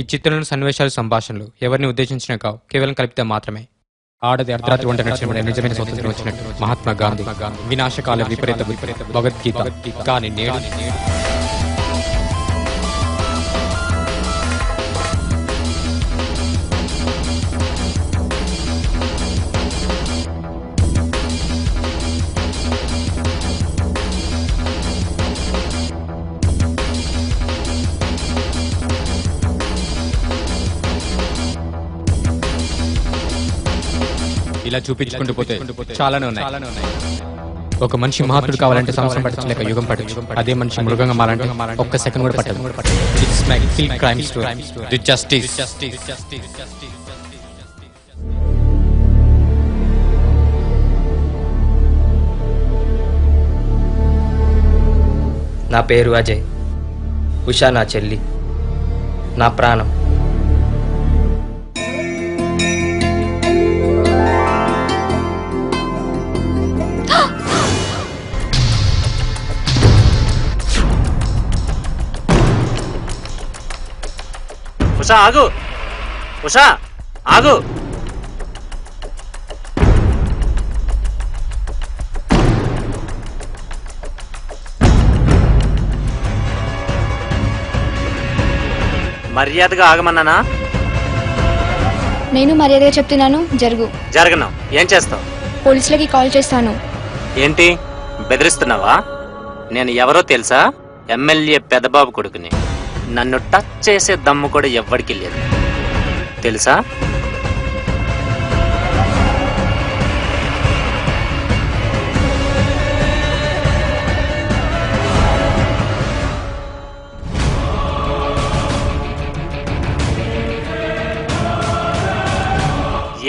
ఈ చిత్రంలోని సన్నివేశాలు సంభాషణలు ఎవరిని ఉద్దేశించినా కావు, కేవలం కలిపితే మాత్రమే. ఆడది అర్ధరాత్రి వంట నడిచిన నిజమైన స్వతంత్రం వచ్చినట్టు మహాత్మా గాంధీ, వినాశకాల విపరీత భగవద్గీత. కానీ నేడు ఇలా చూపించుకుంటూ పోతే చాలానే ఉన్నాయి. ఒక మనిషి మహాత్ముడు కావాలంటే సంవత్సరం పట్టచ్చు, లేక యుగం పట్టచ్చు. అదే మనిషి మృగంగా మారంటే ఒక్క సెకండ్ కూడా పట్టదు. It's my kill crime story, the justice. నా పేరు అజయ్. ఉషా నా చెల్లి, నా ప్రాణం. ఉషా ఆగు, ఉషా ఆగు. మర్యాదగా ఆగమన్నానా? నేను మర్యాదగా చెప్తున్నాను, జరుగు. జరగను. ఏం చేస్తావు? పోలీసులకి కాల్ చేస్తాను. ఏంటి బెదిరిస్తున్నావా? నేను ఎవరో తెలుసా? ఎమ్మెల్యే పెదబాబు కొడుకుని. నన్ను టచ్ చేసే దమ్ము కూడా ఎవ్వడికి లేదు తెలుసా?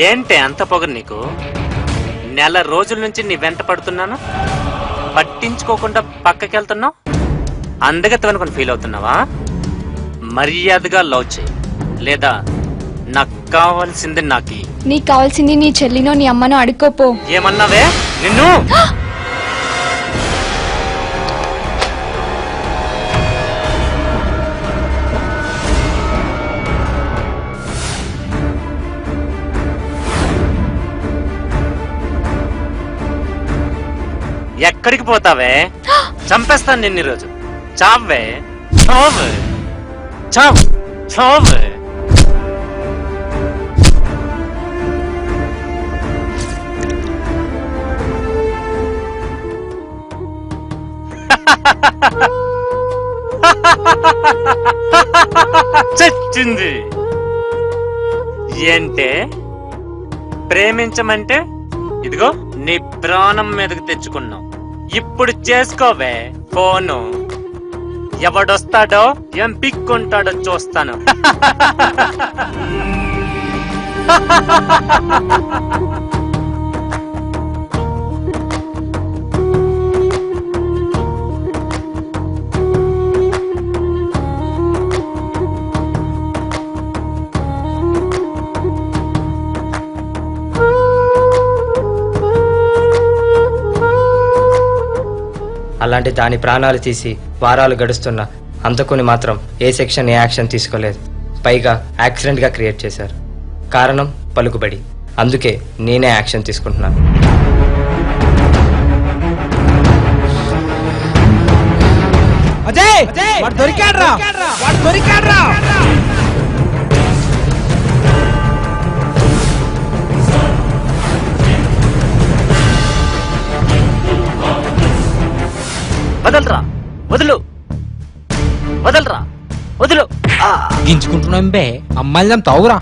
ఏంటి అంత పొగరు నీకు? నెల రోజుల నుంచి నీ వెంట పడుతున్నాను, పట్టించుకోకుండా పక్కకెళ్తున్నావు. అందగత్తవనుకొని ఫీల్ అవుతున్నావా? మర్యాదగా లవ్ చేయి, లేదా నాకు కావాల్సింది నాకి. నీకు కావాల్సింది నీ చెల్లినో నీ అమ్మనో అడుక్కోపో. ఏమన్నావే నిన్ను? ఎక్కడికి పోతావే? చంపేస్తాను నిన్ను ఈరోజు. చావే, చావే, చావ్, చావే. చచ్చింది. ఏంటే ప్రేమించమంటే ఇదిగో నీ ప్రాణం మీదకి తెచ్చుకున్నావు. ఇప్పుడు చేసుకోవే ఫోను. ఎవడొస్తాడో ఏం పిక్కుంటాడో చూస్తాను. అలాంటి దాని ప్రాణాలు తీసి వారాలు గడుస్తున్నా అంతకుని మాత్రం ఏ సెక్షన్ ఏ యాక్షన్ తీసుకోలేదు. పైగా యాక్సిడెంట్గా క్రియేట్ చేశారు. కారణం పలుకుబడి. అందుకే నేనే యాక్షన్ తీసుకుంటున్నాను. వదలరా, వదులు, వదలరా, వదులు. గించుకుంటున్నాం బే. అమ్మాయిలు తావురా.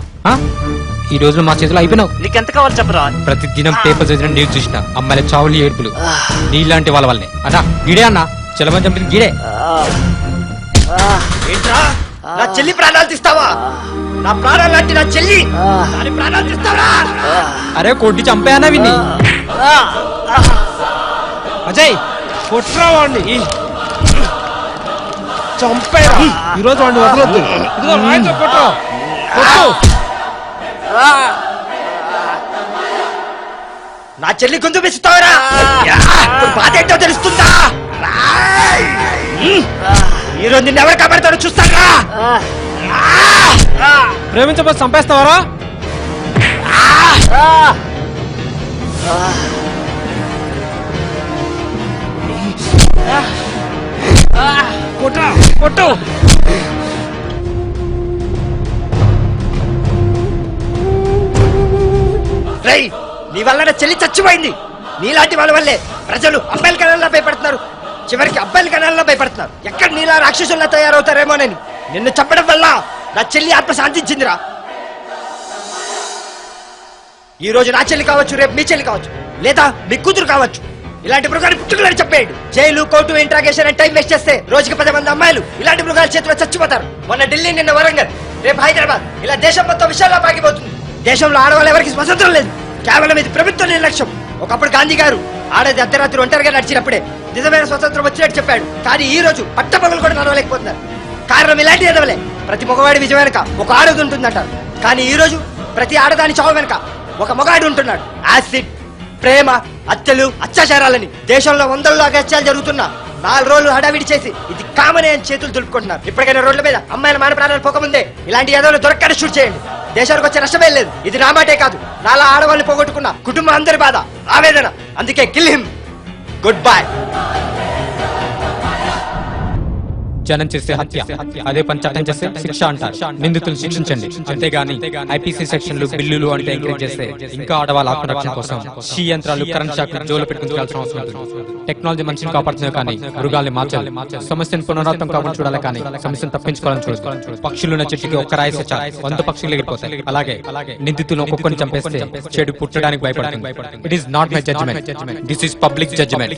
ఈ రోజులు మా చేతిలో అయిపోయినావు. నీకెంత కావాలి చెప్పరా? ప్రతి దినం పేపర్ చదివిన న్యూస్ చూసిన అమ్మాయిల చావులు, ఏడుపులు నీలాంటి వాళ్ళ వల్లనే. అన్నా గిడే అన్న, చలమని చంపిన గిడే. నా చెల్లి ప్రాణాలు తీస్తావా? నా ప్రాణాలు లాంటి నా చెల్లి దాని ప్రాణాలు తీస్తావా? అరే కొట్టి చంపేయన్నా విని. అజయ్ కొట్రా వాడిని, చంపేరా. ఈరోజు వాడిని వదలొద్దు. ఇదిగో రాయితో కొట్టు, కొట్టు. నా చెల్లి గొంతు వేస్తావరా? బాధ ఏంటో తెలుస్తుందా? ఈరోజు నిన్ను ఎవరు కాపాడతాడో చూస్తారా? ప్రేమించబోతే చంపేస్తావరా? కొట్టు. రేయ్, నీ వల్ల నా చెల్లి చచ్చిపోయింది. నీలాంటి వాళ్ళ వల్లే ప్రజలు అబ్బాయిల కణాల్లో భయపడుతున్నారు. చివరికి అబ్బాయిల కణాల్లో భయపడుతున్నారు. ఎక్కడ నీలా రాక్షసుల్లా తయారవుతారేమోనని. నిన్ను చంపడం వల్ల నా చెల్లి ఆత్మ శాంతించిందిరా. ఈ రోజు నా చెల్లి కావచ్చు, రేపు మీ చెల్లి కావచ్చు, లేదా మీ కూతురు కావచ్చు. ఇలాంటి మృగాలు పుట్టుకులని చెప్పేయండి. జైలు, కోర్టు, ఇంట్రాగేషన్ అని టైం వేస్ట్ చేస్తే రోజుకి 10 మంది అమ్మాయిలు ఇలాంటి మృగాల చేతిలో చచ్చిపోతారు. మొన్న ఢిల్లీ, నిన్న వరంగల్, రేపు హైదరాబాద్, ఇలా దేశం మొత్తం విషయాల్లో పాకిపోతుంది. దేశంలో ఆడవాళ్ళు ఎవరికి స్వతంత్రం లేదు. కేవలం ఇది ప్రభుత్వ నిర్లక్ష్యం. ఒకప్పుడు గాంధీ గారు ఆడది అర్ధరాత్రి ఒంటరిగా నడిచినప్పుడే నిజమైన స్వతంత్రం వచ్చినట్టు చెప్పాడు. కానీ ఈ రోజు పట్టపగలు కూడా నడవలేకపోతున్నారు. కారణం ఇలాంటి ఎదవలే. ప్రతి మగవాడి విజయం వెనక ఒక ఆడది ఉంటుందంటారు. కానీ ఈ రోజు ప్రతి ఆడదాని చావు వెనక ఒక మగాడు ఉంటున్నాడు. యాసిడ్, ప్రేమ, హత్యలు, అత్యాచారాలని దేశంలో వందల్లో అగత్యాలు జరుగుతున్నా 4 రోజులు హడావిడి చేసి ఇది కామనే అని చేతులు దులుపుకుంటున్నారు. ఇప్పటికైనా రోడ్ల మీద అమ్మాయిల మాన ప్రాణాలు పోకముందే ఇలాంటి ఎదవలు దొరకని షూట్ చేయండి. దేశానికి వచ్చే నష్టమే లేదు. ఇది నా మాటే కాదు, నాలా ఆడవాళ్ళు పోగొట్టుకున్న కుటుంబం అందరి బాధ, ఆవేదన. అందుకే కిల్ హిమ్. Good bye. జనం చేసే హత్య, అదే పని చట్టం చేస్తే శిక్ష అంటారు. నిందితులు శిక్షించండి, అంతేగాని ఐపీసీ సెక్షన్లు, బిల్లులు అంటే ఎంకరేజ్ చేస్తే ఇంకా ఆడవాళ్ళ ఆత్మరక్షణ కోసం షీ యంత్రాలు, కరెంట్ షాక్ జోలు పెట్టుకుని అవసరం ఉంటుంది. టెక్నాలజీ మనిషిని కాపాడుతుంది కానీ మృగాల్ని మార్చాలి. సమస్యను పునరావృతం కావాలని చూడాలి కానీ సమస్యను తప్పించుకోవాలని చూడాలి. పక్షులున్న చెట్టుకి ఒక్క రాయిస్తే 100 పక్షులు ఎగిరిపోతాయి. అలాగే నిందితులు ఒక్కొక్కరిని చంపేస్తే చెడు పుట్టడానికి భయపడుతుంది. It is not my judgement, this is public judgement.